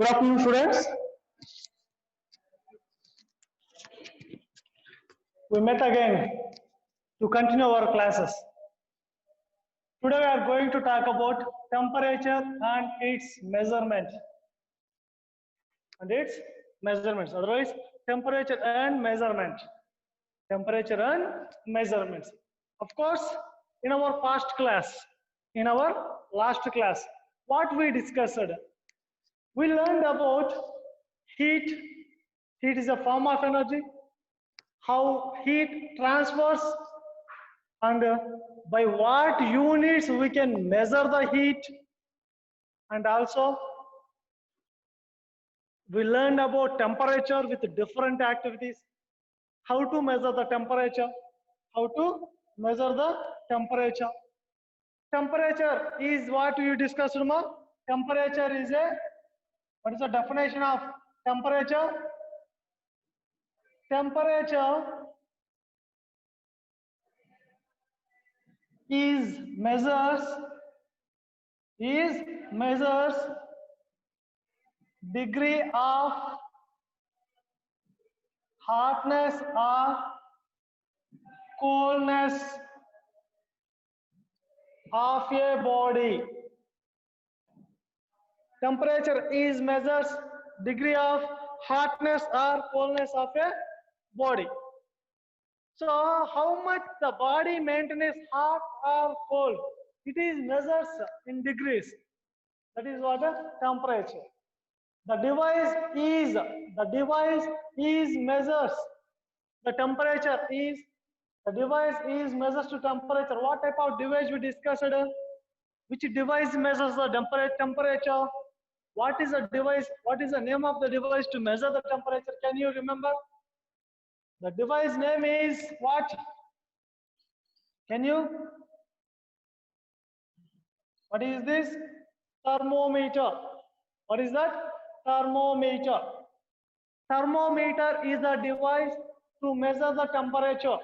Good afternoon, students. We met again to continue our classes. Today we are going to talk about temperature and its measurement. Otherwise, temperature and measurement. Temperature and measurements. Of course, in our past class, in our last class, what we discussed, we learned about heat. Heat is a form of energy. How heat transfers and by what units we can measure the heat, and also we learned about temperature with different activities, how to measure the temperature, temperature is what you discussed, ma. Temperature is what is the definition of temperature? Temperature measures degree of hotness or coldness of a body. Temperature measures degree of hotness or coldness of a body. So how much the body maintains hot or cold? It is measures in degrees. That is what a temperature. The device measures the temperature measures to temperature. What type of device we discussed? Which device measures the temperature? What is the device? What is the name of the device to measure the temperature? Can you remember? The device name is what? Can you? What is this? Thermometer. What is that? Thermometer. Thermometer is the device to measure the temperature.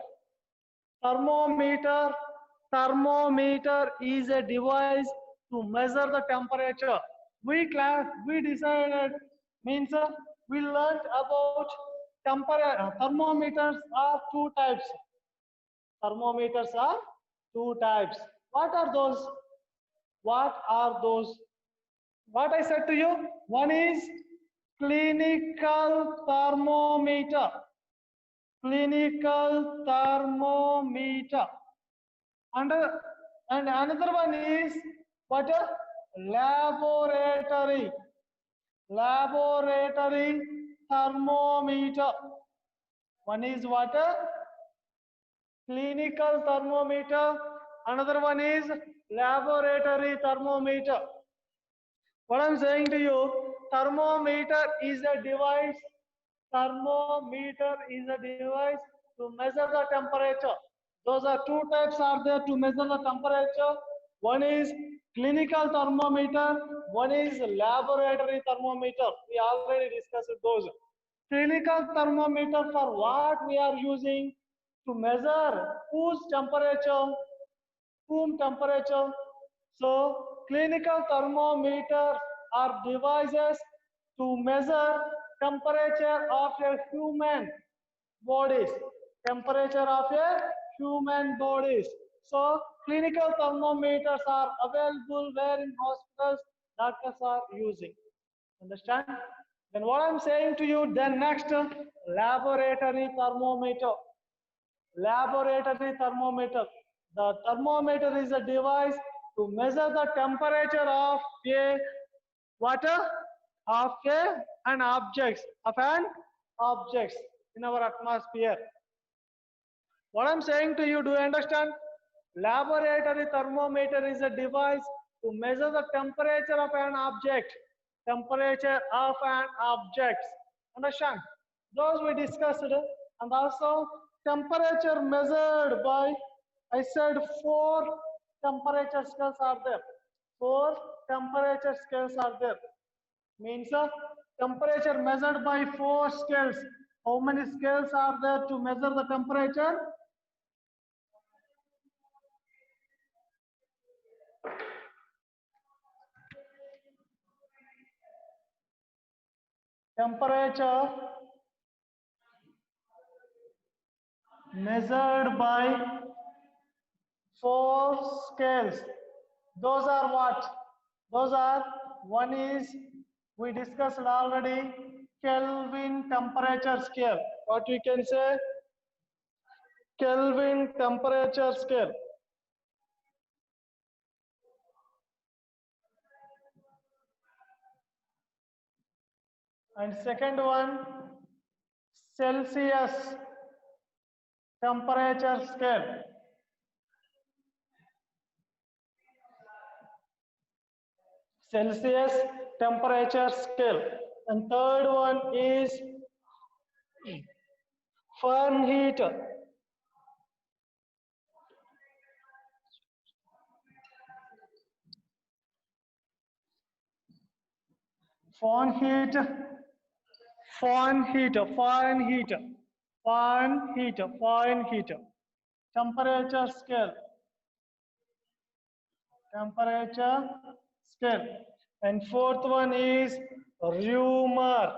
Thermometer is a device to measure the temperature. We decided, means we learned about thermometers are two types. Thermometers are two types. What are those? What I said to you, one is clinical thermometer. And another one is what? Laboratory thermometer. One is what? Clinical thermometer. Another one is laboratory thermometer. What I'm saying to you, thermometer is a device to measure the temperature. Those are two types are there to measure the temperature. One is clinical thermometer, one is laboratory thermometer. We already discussed those. Clinical thermometer, for what we are using? To measure whose temperature? Whom temperature? So clinical thermometers are devices to measure temperature of a human bodies. So clinical thermometers are available where in hospitals doctors are using. Understand? Then what I'm saying to you, then next, laboratory thermometer. The thermometer is a device to measure the temperature of an object in our atmosphere. What I'm saying to you, do you understand? Laboratory thermometer is a device to measure the temperature of an object. Understand? Those we discussed, and also temperature measured by, I said 4 temperature scales are there. 4 temperature scales are there. Means temperature measured by 4 scales. How many scales are there to measure the temperature? temperature measured by 4 scales. Those are what? Those are, one is, we discussed already, Kelvin temperature scale. What we can say? Kelvin temperature scale. And second one, Celsius temperature scale. Celsius temperature scale. And third one is Fahrenheit. Fahrenheit temperature scale. And fourth one is Reaumur.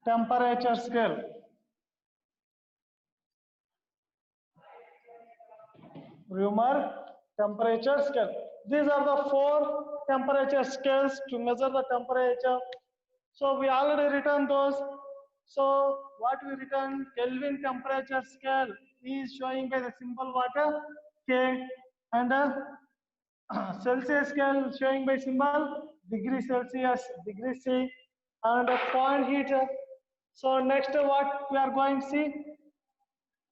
Temperature scale. Reaumur temperature scale. These are the 4 temperature scales to measure the temperature. So we already written those. So what we written, Kelvin temperature scale is showing by the symbol what? K, and Celsius scale showing by symbol degree Celsius, degree C, and Fahrenheit. So next what we are going to see?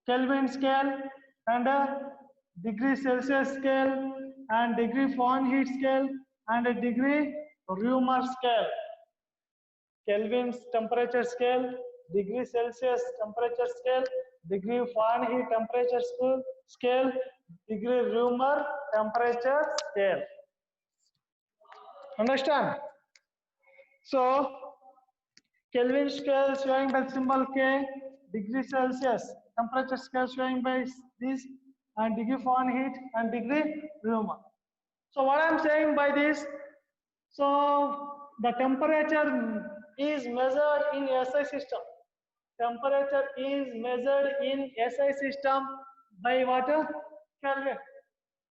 Kelvin scale and degree Celsius scale and degree Fahrenheit scale and a degree Reaumur scale. Kelvin's temperature scale, degree Celsius temperature scale, degree Fahrenheit temperature scale, degree Reaumur temperature scale. Understand? So Kelvin scale showing by symbol K, degree Celsius temperature scale showing by this, and degree Fahrenheit and degree Reaumur. So what I am saying by this, so the temperature is measured in SI system. Temperature is measured in SI system by what? Kelvin.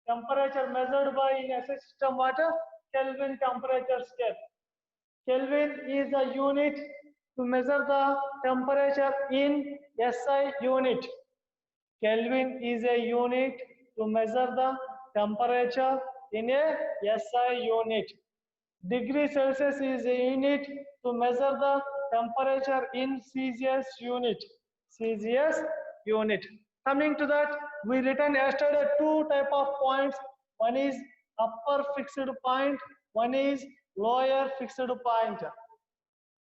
Temperature measured by in SI system what? Kelvin temperature scale. Kelvin is a unit to measure the temperature in SI unit. Kelvin is a unit to measure the temperature in a SI unit. Degree Celsius is a unit to measure the temperature in Celsius unit. Coming to that, we written yesterday 2 type of points. One is upper fixed point, one is lower fixed point.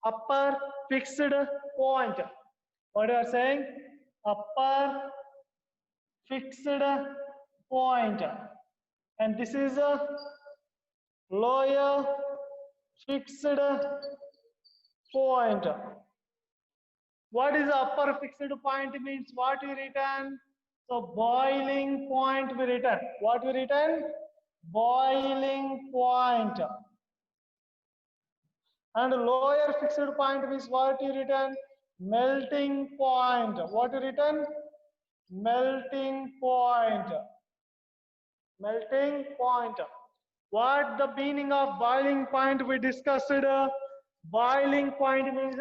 Upper fixed point. What you are saying? Upper fixed point. And this is a lower fixed point. What is upper fixed point means? What we written? So boiling point we written. What we written? Boiling point. And lower fixed point means what we written? Melting point. What we written? Melting point. Melting point. What the meaning of boiling point we discussed? Boiling point means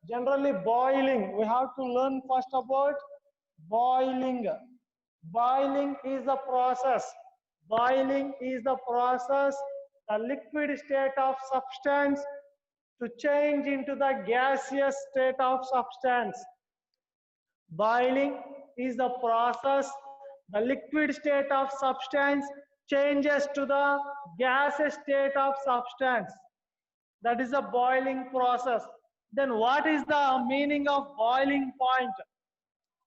generally boiling. We have to learn first about boiling. Boiling is the process. Boiling is the process, the liquid state of substance to change into the gaseous state of substance. Boiling is the process, the liquid state of substance changes to the gaseous state of substance. That is a boiling process. Then what is the meaning of boiling point?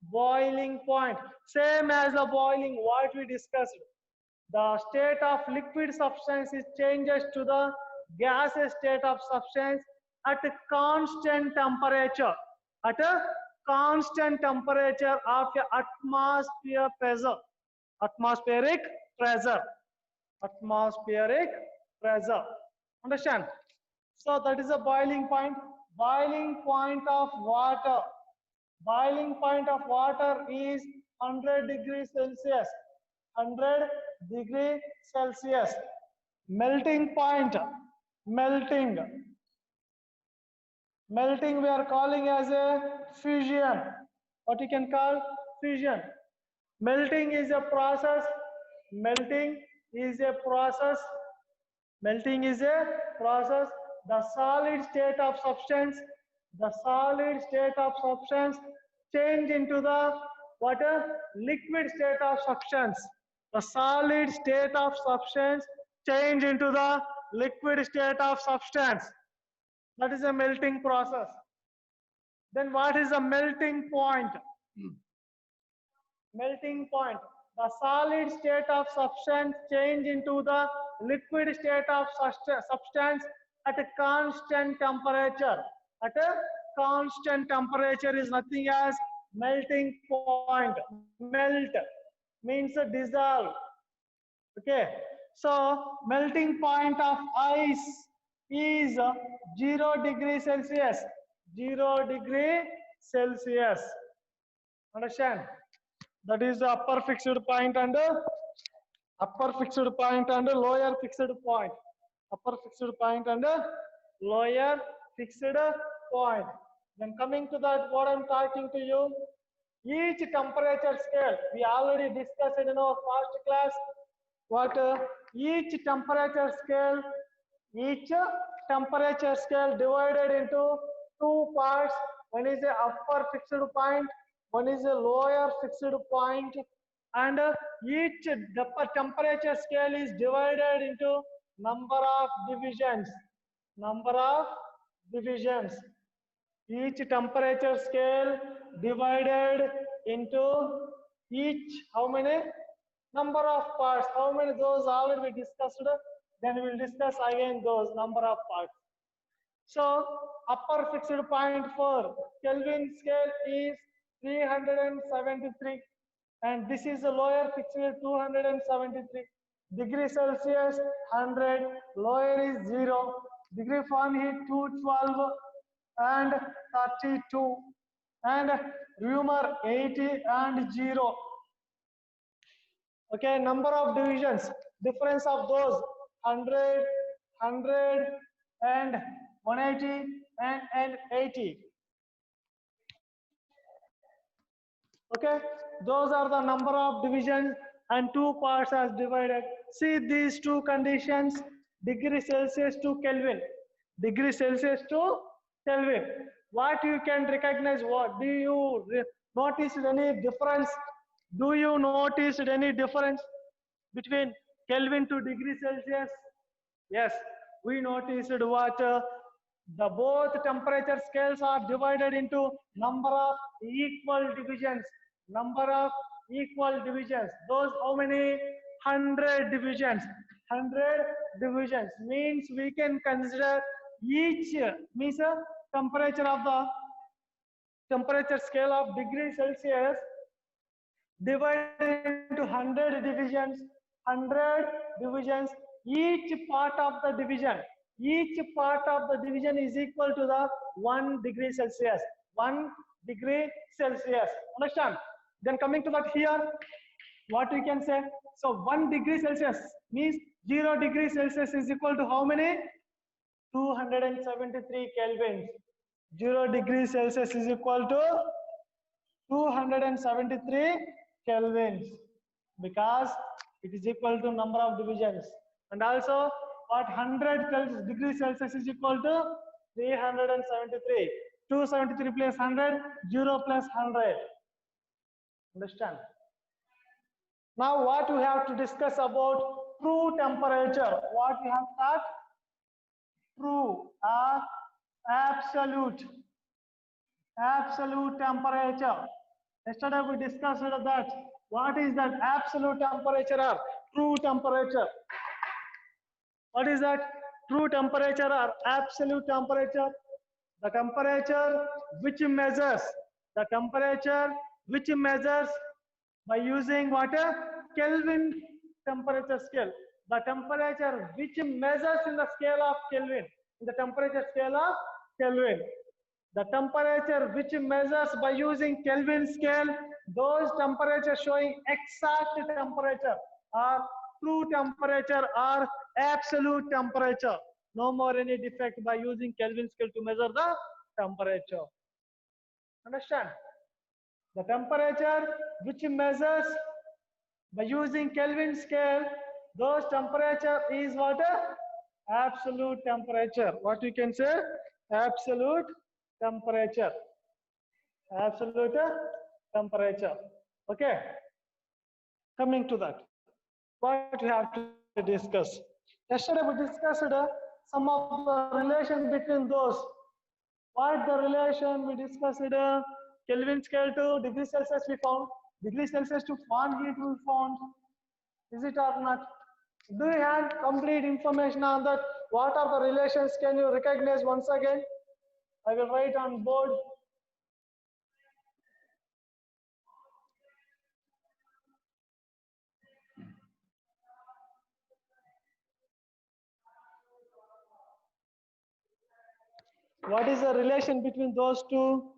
Boiling point, same as the boiling what we discussed. The state of liquid substance is changes to the gaseous state of substance at a constant temperature. At a constant temperature of atmosphere pressure. Atmospheric pressure. Atmospheric pressure. Understand? So that is a boiling point. Boiling point of water. Boiling point of water is 100 degrees Celsius. 100 degree Celsius. Melting point. Melting. Melting we are calling as a fusion. What you can call fusion. Melting is a process. Melting is a process. Melting is a process. The solid state of substance. The solid state of substance change into the water liquid state of substance. The solid state of substance change into the liquid state of substance. That is a melting process. Then what is the melting point? Melting point. The solid state of substance change into the liquid state of substance at a constant temperature. At a constant temperature is nothing as melting point. Melt means dissolve. Okay. So melting point of ice is 0 degree Celsius. 0 degree Celsius. Understand? That is the upper fixed point and upper fixed point and lower fixed point. Upper fixed point and lower fixed point. Then coming to that, what I'm talking to you, each temperature scale, we already discussed in our past class, what each temperature scale divided into two parts. One is the upper fixed point, one is a lower fixed point, and each temperature scale is divided into number of divisions. Number of divisions. Each temperature scale divided into each how many number of parts. How many those already we discussed. Then we will discuss again those number of parts. So upper fixed point for Kelvin scale is 373, and this is the lower fixed 273. Degree Celsius 100, lower is 0. Degree Fahrenheit 212 and 32, and Reaumur 80 and 0. Okay, number of divisions, difference of those 100, 100 and 180 and 80. Okay, those are the number of divisions and two parts as divided. See these two conditions, degree Celsius to Kelvin. Degree Celsius to Kelvin. What you can recognize, what do you notice any difference? Do you notice any difference between Kelvin to degree Celsius? Yes, we noticed what the both temperature scales are divided into number of equal divisions. Number of equal divisions. Those how many? 100 divisions. 100 divisions means we can consider each means a temperature of the temperature scale of degree Celsius divided into 100 divisions. 100 divisions. Each part of the division is equal to the 1 degree Celsius. 1 degree Celsius. Understand? Then coming to that here, what we can say? So 1 degree Celsius means 0 degree Celsius is equal to how many? 273 Kelvin. 0 degree Celsius is equal to 273 Kelvins, because it is equal to number of divisions. And also what 100 degrees Celsius is equal to 373. 273 plus 100, 0 plus 100. Understand? Now what we have to discuss about true temperature. What we have taught? True or absolute temperature. Yesterday we discussed that. What is that absolute temperature or true temperature? What is that? True temperature or absolute temperature? The temperature which measures. The temperature which measures by using what? Kelvin temperature scale? The temperature which measures in the scale of Kelvin, in the temperature scale of Kelvin. The temperature which measures by using Kelvin scale, those temperatures showing exact temperature or true temperature or absolute temperature. No more any defect by using Kelvin scale to measure the temperature. Understand? The temperature which measures by using Kelvin scale, those temperature is what? Absolute temperature. What you can say? Absolute temperature. Absolute temperature. Okay. Coming to that, what we have to discuss. Yesterday we discussed some of the relation between those. What the relation we discussed? Kelvin scale to degree Celsius we found. Degree Celsius to Fahrenheit we found. Is it or not? Do you have complete information on that? What are the relations? Can you recognize once again? I will write on board. What is the relation between those two?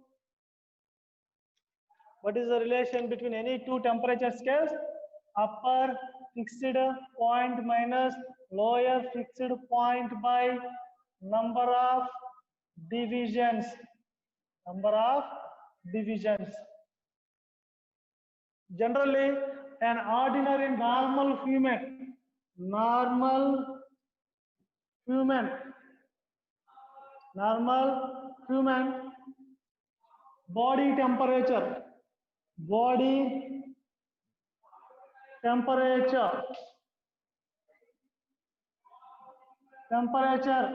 What is the relation between any two temperature scales? Upper fixed point minus lower fixed point by number of divisions. Number of divisions. Generally, an ordinary normal human body temperature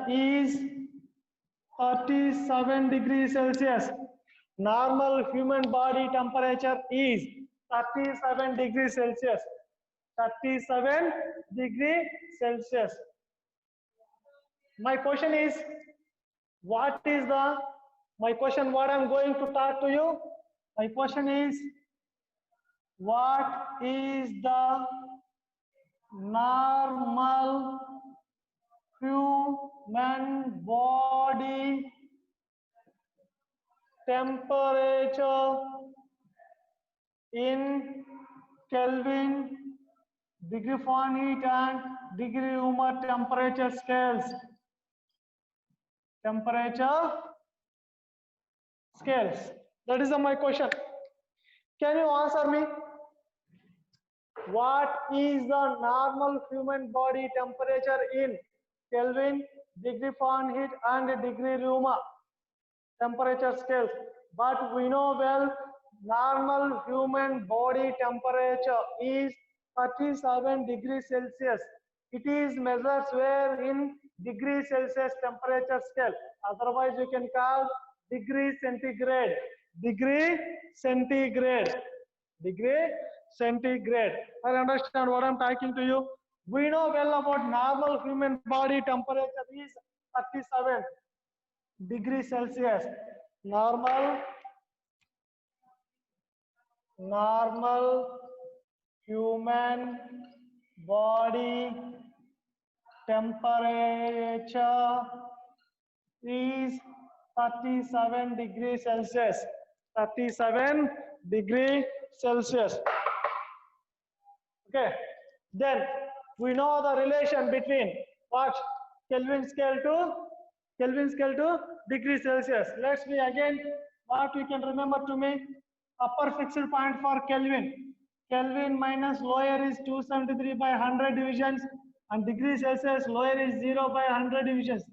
is 37 degrees Celsius. Normal human body temperature is 37 degrees Celsius. 37 degrees Celsius. My question is, what I'm going to talk to you? My question is, what is the normal human body temperature in Kelvin, degree Fahrenheit and degree Reaumur temperature scales? Temperature scales. That is my question. Can you answer me? What is the normal human body temperature in Kelvin, degree Fahrenheit and degree Reaumur temperature scales? But we know well, normal human body temperature is 37 degrees Celsius. It is measured where in degree Celsius temperature scale. Otherwise, you can call degree centigrade. Degree centigrade. Degree centigrade. I understand what I'm talking to you. We know well about normal human body temperature is 37 degrees Celsius. Normal human body temperature is 37 degrees Celsius. 37 degrees Celsius. Okay. Then we know the relation between what? Kelvin scale to degree Celsius. Let's be again what we can remember to me. Upper fixed point for Kelvin. Kelvin minus lower is 273 by 100 divisions, and degree Celsius lower is 0 by 100 divisions.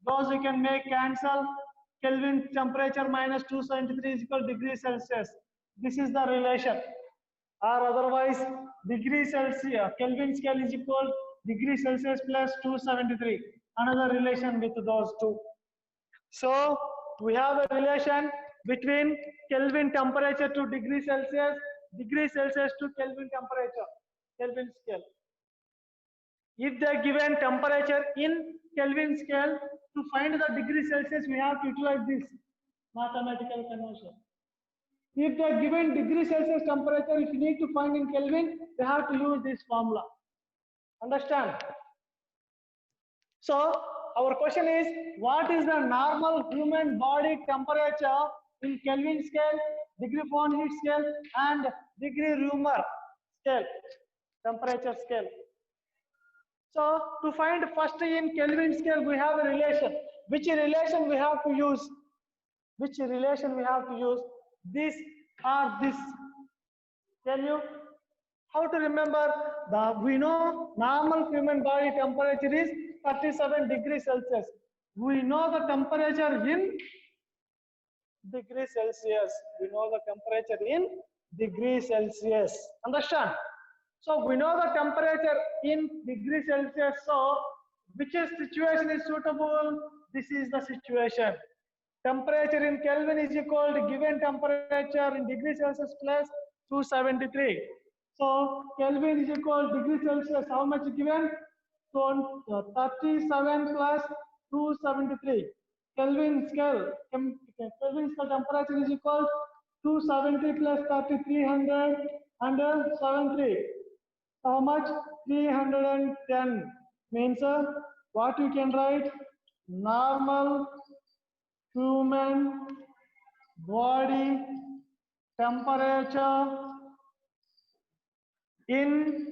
Those we can make cancel. Kelvin temperature minus 273 is equal to degree Celsius. This is the relation. Or otherwise, degree Celsius, Kelvin scale is equal degree Celsius plus 273. Another relation with those two. So we have a relation between Kelvin temperature to degree Celsius to Kelvin temperature, Kelvin scale. If the given temperature in Kelvin scale, to find the degree Celsius, we have to utilize this mathematical conversion. If the given degree Celsius temperature, if you need to find in Kelvin, we have to use this formula. Understand? So our question is, what is the normal human body temperature in Kelvin scale, degree Fahrenheit scale, and degree Reaumur scale, temperature scale? So to find first in Kelvin scale, we have a relation. Which relation we have to use? Which relation we have to use? This or this? Tell you how to remember. We know normal human body temperature is 37 degrees Celsius. We know the temperature in degrees Celsius. We know the temperature in degrees Celsius. Understand? So we know the temperature in degrees Celsius. So which situation is suitable? This is the situation. Temperature in Kelvin is equal to given temperature in degrees Celsius plus 273. So Kelvin is equal to degree Celsius. How much given? So 37 plus 273. Kelvin scale temperature is equal to 270 plus 3300 and 73. How much? 310 means what you can write? Normal human body temperature in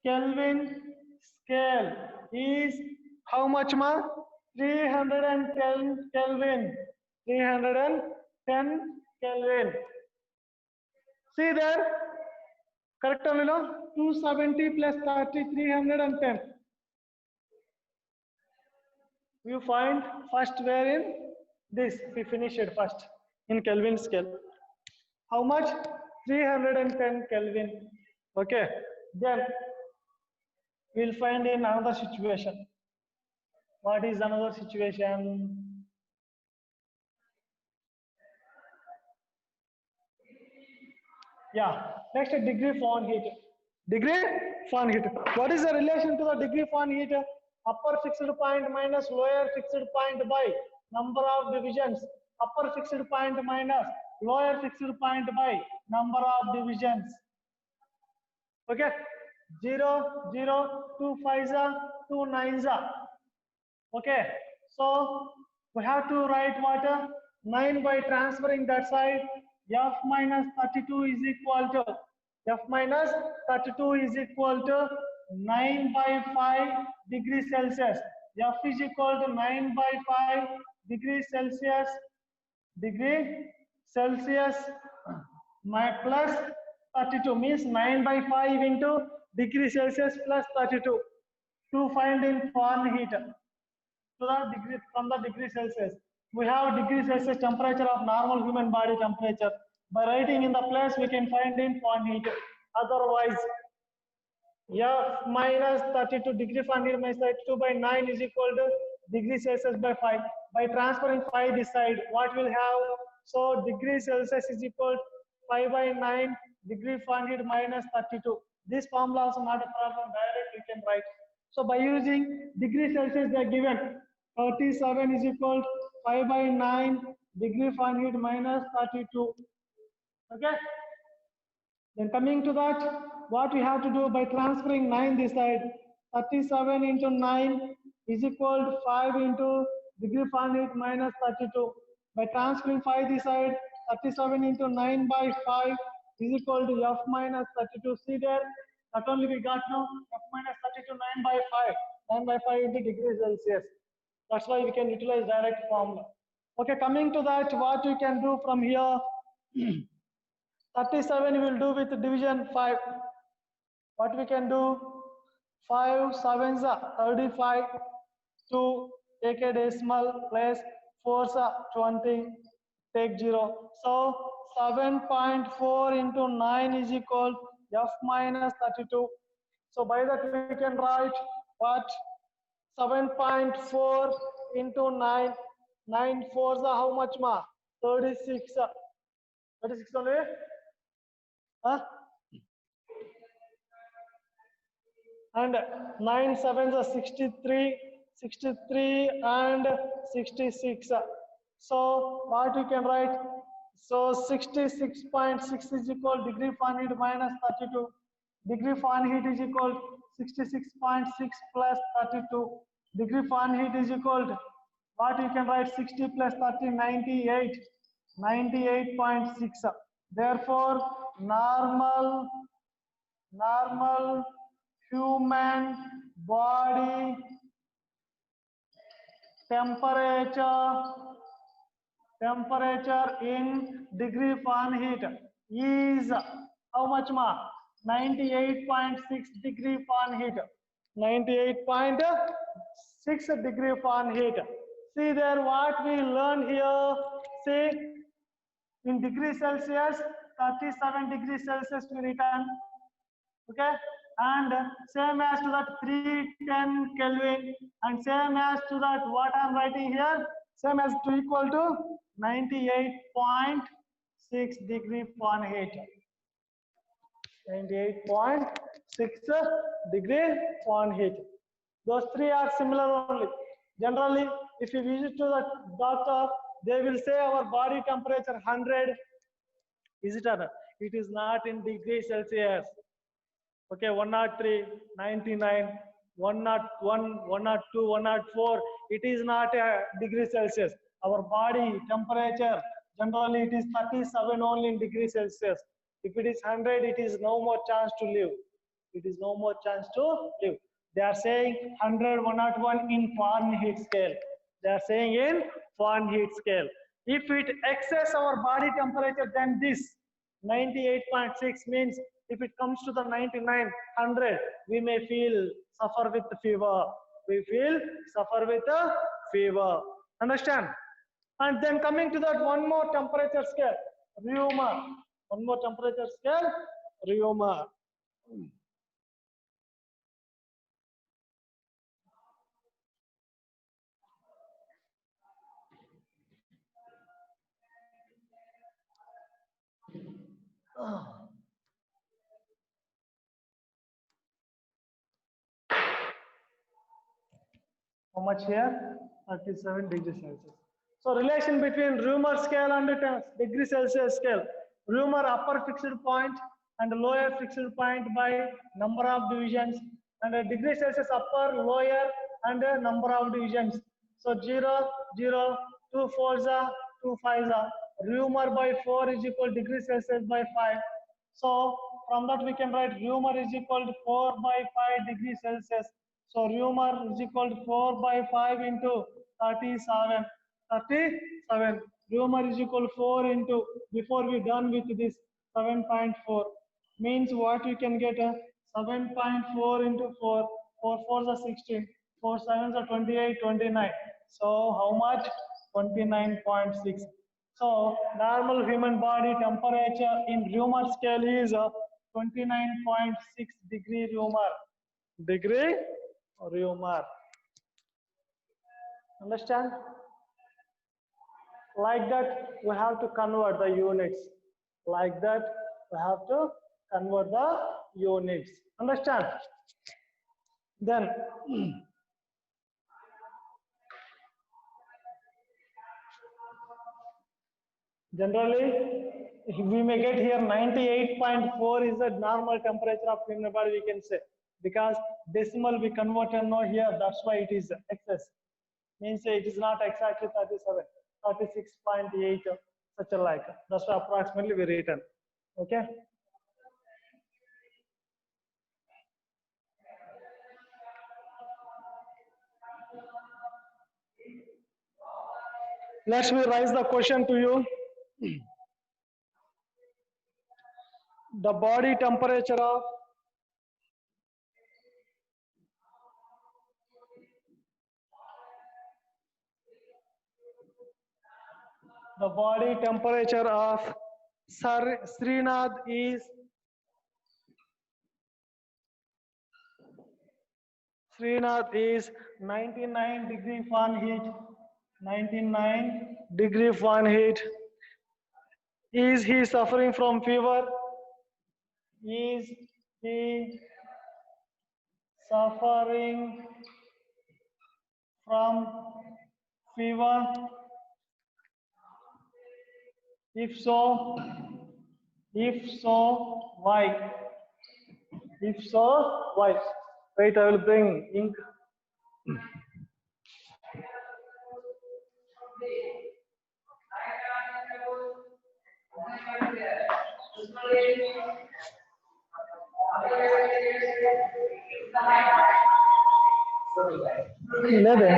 Kelvin scale is how much, ma? 310 Kelvin. 310 Kelvin. See there? Correct only, no? 270 plus 30, 310. You find first where in this, we finish it first in Kelvin scale. How much? 310 Kelvin. Okay. Then we'll find in another situation. What is another situation? Yeah, next degree Fahrenheit. Degree Fahrenheit. What is the relation to the degree Fahrenheit? Upper fixed point minus lower fixed point by number of divisions. Upper fixed point minus lower fixed point by number of divisions. Okay. 0, 0, 2 5s, 2 9s. Okay. So we have to write what? 9 by transferring that side. F minus 32 is equal to F minus 32 is equal to 9 by 5 degrees Celsius. F is equal to 9 by 5 degrees Celsius. Degree Celsius plus 32 means 9 by 5 into degree Celsius plus 32 to find in Fahrenheit to the degree from the degree Celsius. We have degree Celsius temperature of normal human body temperature. By writing in the place, we can find in Fahrenheit. Otherwise, F minus 32 degree Fahrenheit minus 32 by 9 is equal to degree Celsius by 5. By transferring 5 this side, what will have? So degree Celsius is equal to 5 by 9 degree Fahrenheit minus 32. This formula also not a problem. Direct we can write. So by using degree Celsius, they are given 37 is equal to 5 by 9 degree Fahrenheit minus 32. Okay. Then coming to that, what we have to do by transferring 9 this side, 37 into 9 is equal to 5 into degree Fahrenheit minus 32. By transferring 5 this side, 37 into 9 by 5 is equal to F minus 32. See there, not only we got now F minus 32 9 by 5, 9 by 5 into degree Celsius. That's why we can utilize direct formula. Okay, coming to that, what you can do from here, 37 we will do with division 5. What we can do, 5 7s are 35, 2 take a decimal place, 4s are 20, take 0. So 7.4 into 9 is equal to F minus 32. So by that we can write what? 7.4 into 9. 9 4s are how much, ma? 36. 36 only? Huh? And 9 7s are 63, 63 and 66. So what you can write? So 66.6 is equal degree Fahrenheit minus 32. Degree Fahrenheit is equal 66.6 plus 32 degree Fahrenheit is equal to what? You can write 60 plus 30, 98, 98.6. Therefore, normal human body temperature in degree Fahrenheit is how much ma? 98.6 degree Fahrenheit. 98.6 degree Fahrenheit. See there what we learn here. See in degree Celsius, 37 degrees Celsius we written. Okay, and same as to that 310 Kelvin, and same as to that what I am writing here, same as to equal to 98.6 degree Fahrenheit. 98.6 degree Fahrenheit. Those three are similar only. Generally, if you visit to the doctor, they will say our body temperature 100. Is it or not? It is not in degree Celsius. Okay, 103, 99, 101, 102, 104. It is not a degree Celsius. Our body temperature, generally it is 37 only in degree Celsius. If it is 100, it is no more chance to live. It is no more chance to live. They are saying 100, 101 in Fahrenheit scale. They are saying in Fahrenheit scale. If it excess our body temperature, then this 98.6 means if it comes to the 99, 100, we may suffer with fever. We suffer with fever. Understand? And then coming to that one more temperature scale, Reaumur. One more temperature scale, Reaumur. How much here? 37 degrees Celsius. So relation between Reaumur scale and degree Celsius scale. Reaumur upper fixed point and lower fixed point by number of divisions, and a degree Celsius upper, lower, and a number of divisions. So 0, 0, 2 4s, 2 5s. Reaumur by 4 is equal to degree Celsius by 5. So from that we can write Reaumur is equal to 4 by 5 degrees Celsius. So Reaumur is equal to 4 by 5 into 37. 37. Reaumur is equal to 4 into, before we done with this 7.4. Means what you can get a 7.4 into 4. 4 4s are 16. 4 7s are 28, 29. So how much? 29.6. So normal human body temperature in Reaumur scale is 29.6 degree Reaumur. Degree Reaumur. Understand? Like that, we have to convert the units. Like that, we have to convert the units. Understand? Then, generally, we may get here 98.4 is the normal temperature of human body, we can say. Because decimal we converted now here, that's why it is excess. Means it is not exactly 37, 36.8, such a like. That's why approximately we written. Okay. Let me raise the question to you. The body temperature of Sir Srinath is 99 degree Fahrenheit. 99 degree Fahrenheit. Is he suffering from fever? Is he suffering from fever? If so, why? If so, why? Wait, I will bring ink. లేదే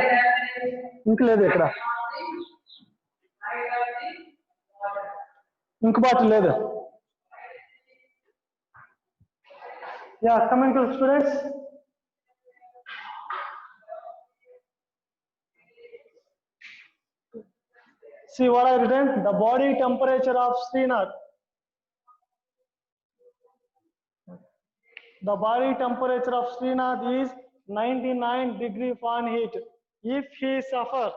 ఇంక లేదు ఇక్కడ ఇంక bottle లేదు yeah coming to students see what I written the body temperature of Srinath. The body temperature of Srinath is 99 degree Fahrenheit. If he suffer,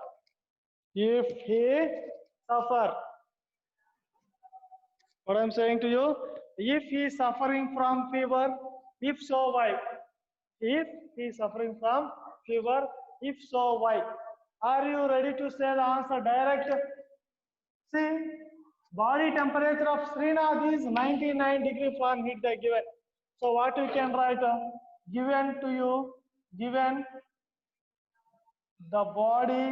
what I'm saying to you, if he is suffering from fever, if so, why? If he is suffering from fever, if so, why? Are you ready to say the answer direct? See, body temperature of Srinath is 99 degree Fahrenheit they given. So what you can write? Given to you, given the body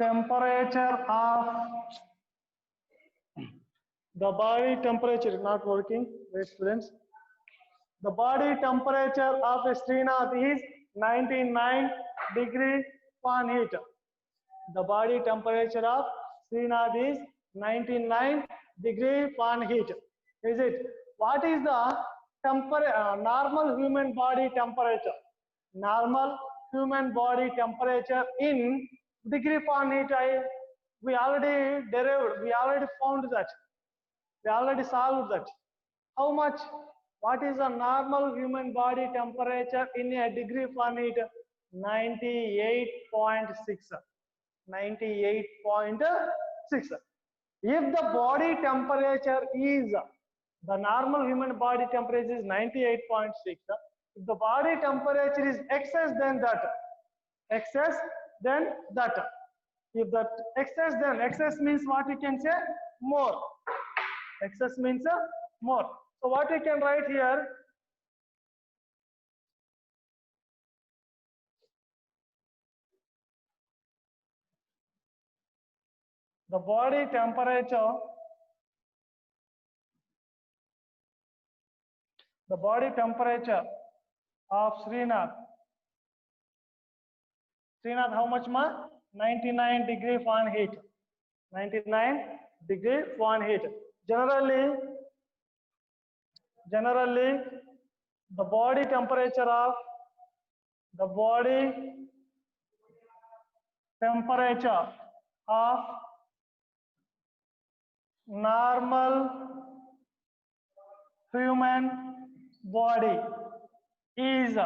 temperature of not working. Wait, students. The body temperature of a Srinath is 99 degree Fahrenheit. The body temperature of Srinath is 99 degree Fahrenheit. Is it? What is the normal human body temperature? Normal human body temperature in degree Fahrenheit. We already derived. We already found that. We already solved that. How much? What is the normal human body temperature in a degree Fahrenheit? 98.6. 98.6. If the body temperature is the normal human body temperature is 98.6. If the body temperature is excess than that, if that excess means what you can say? More. Excess means more. So what we can write here? The body temperature of Srinath. Srinath, how much ma? 99 degree Fahrenheit. 99 degree Fahrenheit. Generally, the body temperature of normal human body is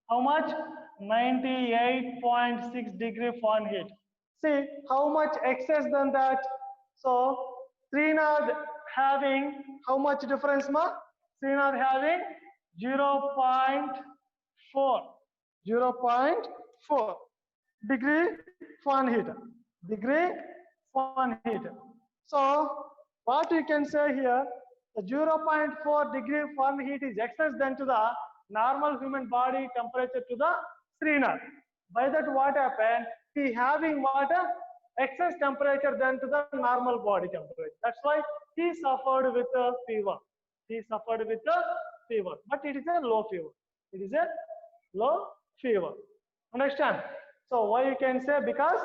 how much? 98.6 degree Fahrenheit. See how much excess than that. So Srinath having how much difference ma? Srinath having 0.4 degree Fahrenheit. So what we can say here, the 0.4 degree Fahrenheit is excess than to the normal human body temperature to the Srinath. By that what happened? He having what? Excess temperature than to the normal body temperature. That's why he suffered with a fever. But it is a low fever. Understand? So why you can say? Because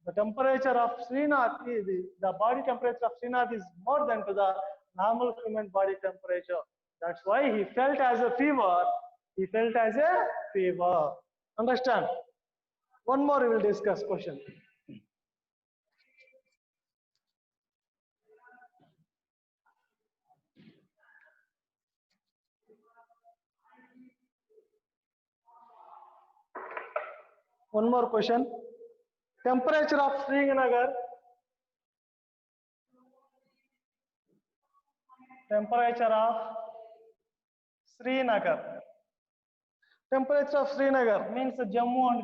the temperature of Srinath is the body temperature of Srinath is more than to the normal human body temperature. That's why he felt as a fever. Understand? One more we will discuss question. One more question. Temperature of Srinagar. Temperature of Srinagar means Jammu and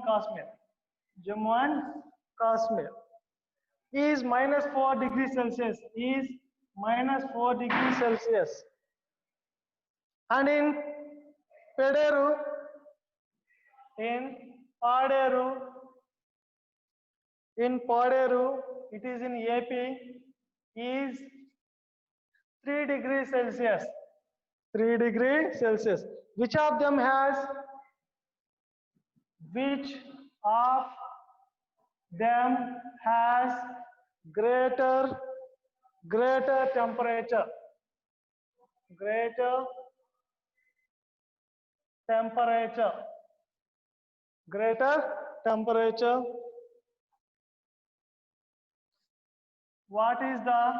Kashmir. Is -4 degrees Celsius. And Pederu, in Paderu, it is in AP, is 3 degrees Celsius. 3 degrees Celsius. Which of them has greater temperature? Greater temperature. Greater temperature. What is the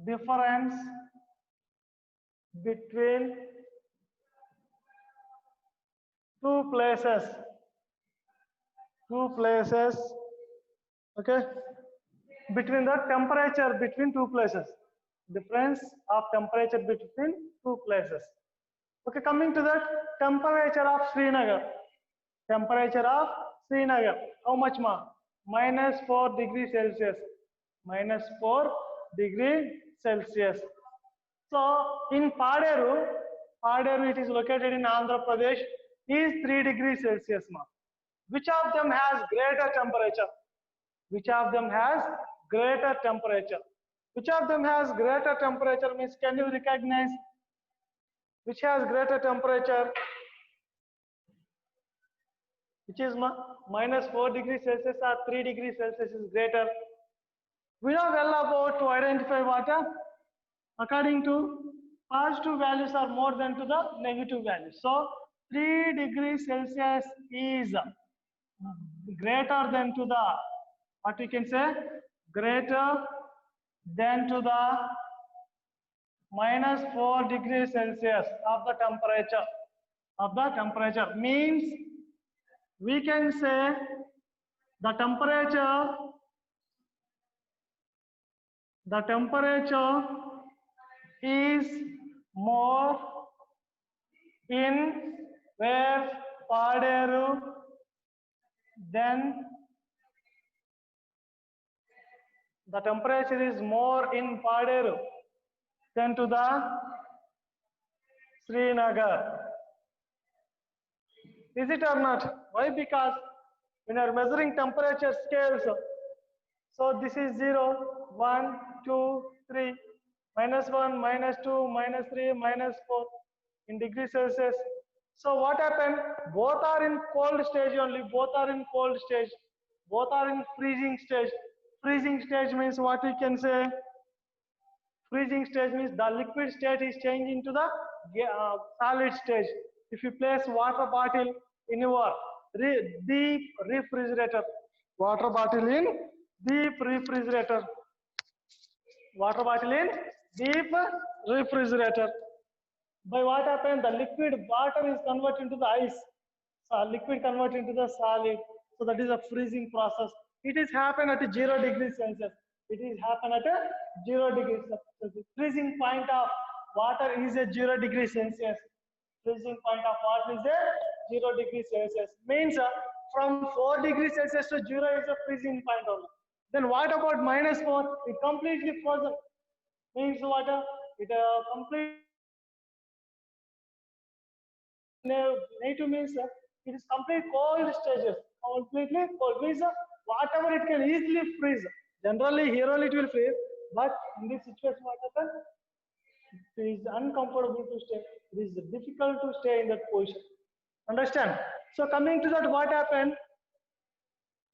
difference between two places? Okay, between the temperature between two places, difference of temperature between two places. Okay, coming to that, temperature of Srinagar. How much ma? -4 degrees Celsius. -4 degrees Celsius. So in Paderu, it is located in Andhra Pradesh, is 3 degrees Celsius ma. Which of them has greater temperature? Which of them has greater temperature? Which of them has greater temperature means, can you recognize which has greater temperature? Which is -4 degrees Celsius or 3 degrees Celsius is greater? We know well about to identify water according to positive values are more than to the negative values. So 3 degrees Celsius is greater than to the, what we can say, greater than to the -4 degrees Celsius of the temperature. Means we can say the temperature is more in where Paderu than the temperature is more in Paderu than to the Srinagar. Is it or not? Why? Because when you are measuring temperature scales, so this is 0, 1, 2, 3, -1, -2, -3, -4 in degrees Celsius. So what happened? Both are in cold stage only. Both are in freezing stage. Freezing stage means what we can say? Freezing stage means the liquid state is changing to the solid stage. If you place water bottle in your deep refrigerator, water bottle in deep refrigerator, by what happened? The liquid water is converted into the ice. So liquid converted into the solid. So that is a freezing process. It is happen at 0 degrees Celsius. Freezing point of water is a 0 degrees Celsius. Freezing point of water is a 0 degrees Celsius. Means from 4 degrees Celsius to 0 is a freezing point only. Then what about -4? It completely frozen. Means what? It complete native means it is complete cold stages. Completely cold means whatever it can easily freeze. Generally here only it will freeze, but in this situation what happens? It is uncomfortable to stay. It is difficult to stay in that position. Understand? So coming to that, what happened?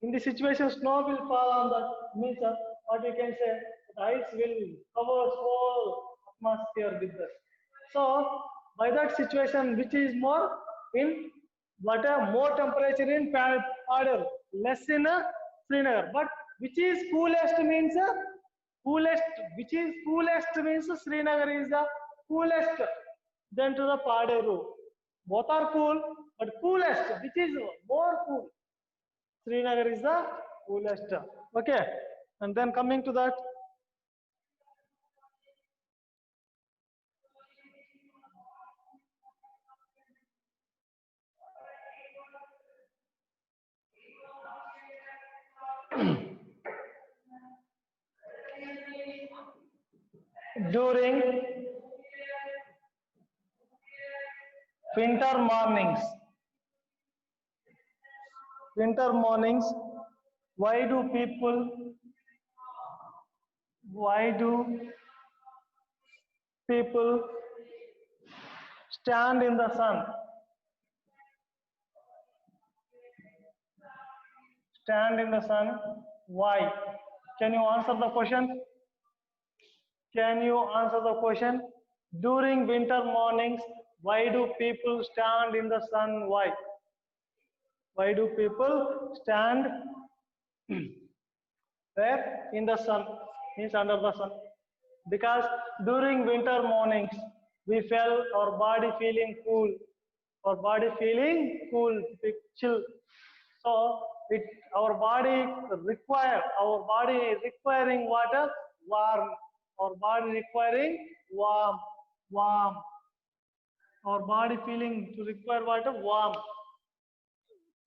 In this situation, snow will fall on that. Means what you can say, the ice will cover whole atmosphere with that. So by that situation, which is more in what a more temperature in Paderu, less in Srinagar. But which is coolest means which is coolest means Srinagar is the coolest than to the Paderu. Both are cool, but coolest, which is more cool? Srinagar is the coolest. Okay, and then coming to that, during winter mornings. Winter mornings. Why do people stand in the sun? Stand in the sun. Why? Can you answer the question? Can you answer the question? During winter mornings, why do people stand in the sun? Why? Why do people stand where? In the sun, means under the sun. Because during winter mornings, we feel our body feeling cool. Our body feeling cool, chill. So our body requiring water, warm. Our body requiring warm. Our body feeling to require water, warm.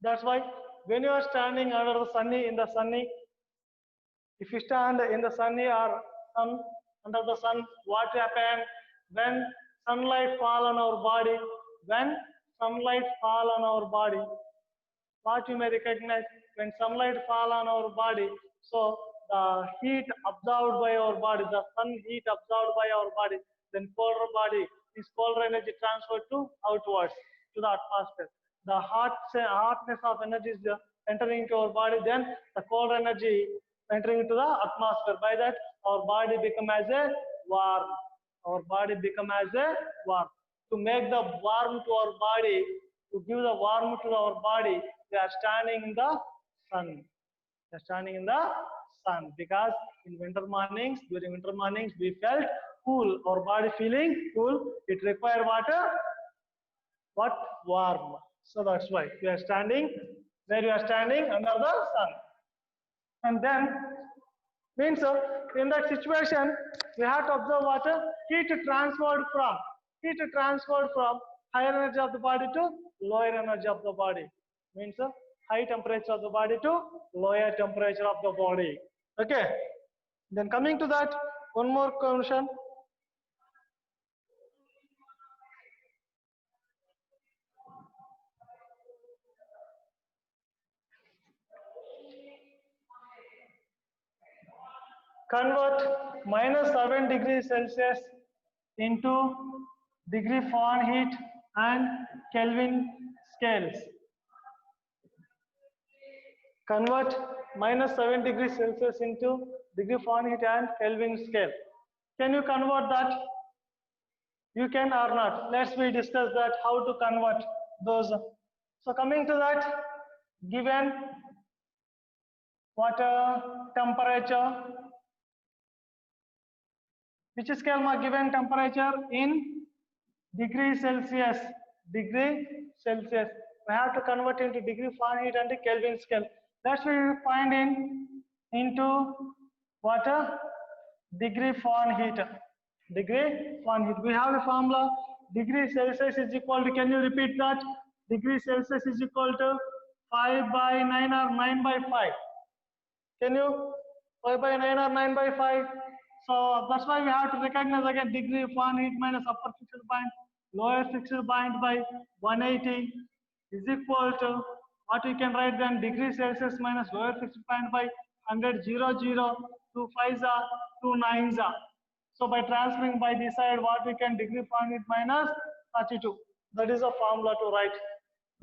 That's why when you are standing under the sunny, if you stand in the sunny or under the sun, what happens when sunlight fall on our body? When sunlight fall on our body, what you may recognize when sunlight fall on our body? So the heat absorbed by our body, the sun heat absorbed by our body, then colder body, this colder energy transferred to outwards to the atmosphere. The hotness of energy is entering into our body, then the cold energy entering into the atmosphere. By that, our body become as a warm. Our body become as a warm. To make the warm to our body, to give the warmth to our body, we are standing in the sun. We are standing in the sun because in winter mornings, during winter mornings, we felt cool. Our body feeling cool. It require water. What? Warm. So that's why we are standing where we are standing under the sun. And then means in that situation we have to observe what heat transferred from higher energy of the body to lower energy of the body. Means high temperature of the body to lower temperature of the body. Okay. Then coming to that, one more question. Convert -7 degrees Celsius into degree Fahrenheit and Kelvin scales. Convert -7 degrees Celsius into degree Fahrenheit and Kelvin scale. Can you convert that? You can or not. Let's we discuss that how to convert those. So coming to that, given water temperature, which scale ma given temperature in degree Celsius. Degree Celsius. We have to convert into degree Fahrenheit and Kelvin scale. That's we find into what? Degree Fahrenheit. Degree Fahrenheit. We have a formula. Degree Celsius is equal to, can you repeat that? Degree Celsius is equal to 5 by 9 or 9 by 5. Can you? 5 by 9 or 9 by 5? So that's why we have to recognize again degree Fahrenheit minus upper fixed point, lower fixed point by 180 is equal to what we can write then degree Celsius minus lower fixed point by 100, 0, 0, 2 5s are 2 9s are. So by transferring by this side, what we can degree Fahrenheit minus 32. That is a formula to write.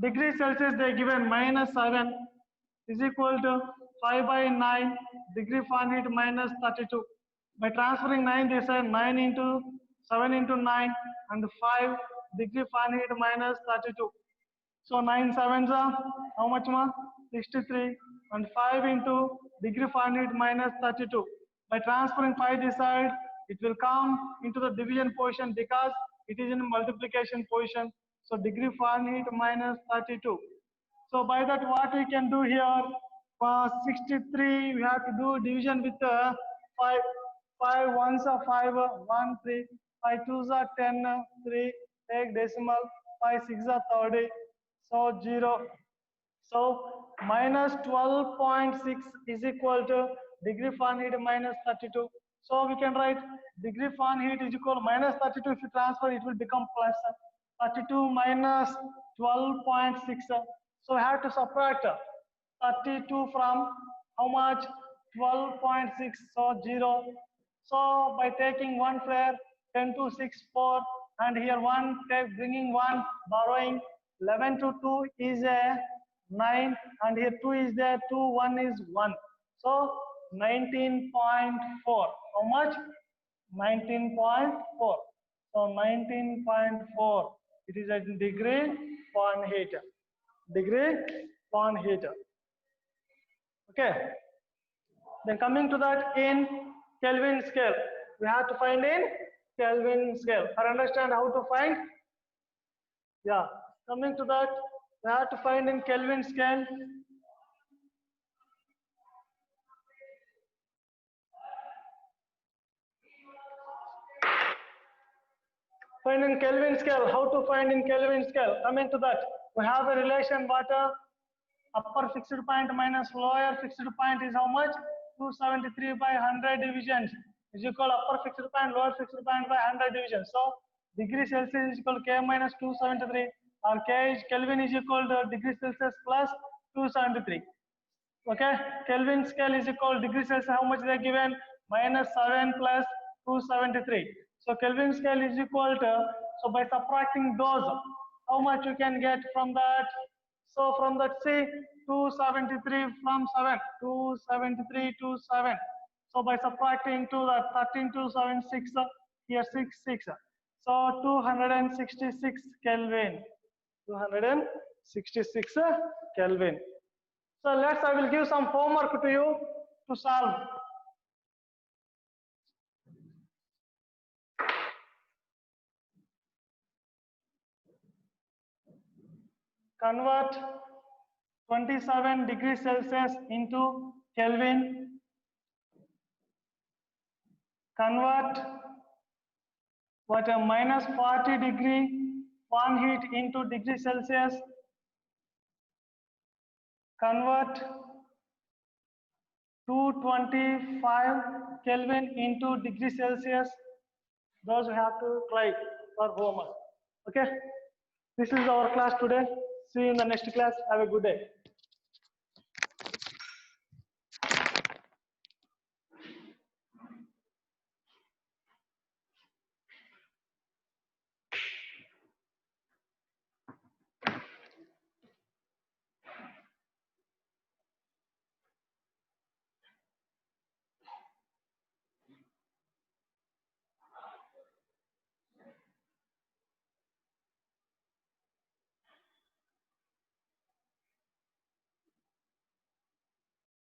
Degree Celsius they given -7 is equal to 5 by 9 degree Fahrenheit minus 32. By transferring 9 this side, 9 into 7 into 9 and 5 degree Fahrenheit minus 32. So 9 sevens are how much more? 63 and 5 into degree Fahrenheit minus 32. By transferring 5 this side, it will come into the division position because it is in multiplication position. So degree Fahrenheit minus 32. So by that what we can do here, for 63 we have to do division with 5. 5 ones are 5, 1, 3, 5 twos are 10, 3, take decimal, 5 6 are 30, so 0. So minus 12.6 is equal to degree Fahrenheit minus 32. So we can write degree Fahrenheit is equal to minus 32. If you transfer, it will become plus. 32 minus 12.6. So we have to subtract 32 from how much? 12.6. So 0. So by taking one flare, 10 to 6, 4, and here 1, bringing 1, borrowing 11 to 2 is a 9, and here 2 is there, 2, 1 is 1. So 19.4. How much? 19.4. So 19.4. It is a degree Fahrenheit. Degree Fahrenheit. Okay. Then coming to that in Kelvin scale, we have to find in Kelvin scale. For understand how to find? Yeah. Coming to that, we have to find in Kelvin scale. Find in Kelvin scale. How to find in Kelvin scale? Coming to that, we have a relation water. Upper fixed point minus lower fixed point is how much? 273 by 100 divisions is equal upper fixed point, lower fixed point by 100 divisions. So degree Celsius is equal to K minus 273, or K is Kelvin is equal to degree Celsius plus 273. Okay, Kelvin scale is equal to degree Celsius. How much they are given? Minus 7 plus 273. So Kelvin scale is equal to, so by subtracting those, how much you can get from that? So from that, see, 273 from 7, 273 to 7. So by subtracting to that 13 to 7, 6, here 6, 6. So 266 Kelvin. 266 Kelvin. So I will give some homework to you to solve. Convert 27 degrees Celsius into Kelvin. Convert what a minus 40 degree Fahrenheit into degree Celsius. Convert 225 Kelvin into degree Celsius. Those you have to try for homework. Okay. This is our class today. See you in the next class. Have a good day.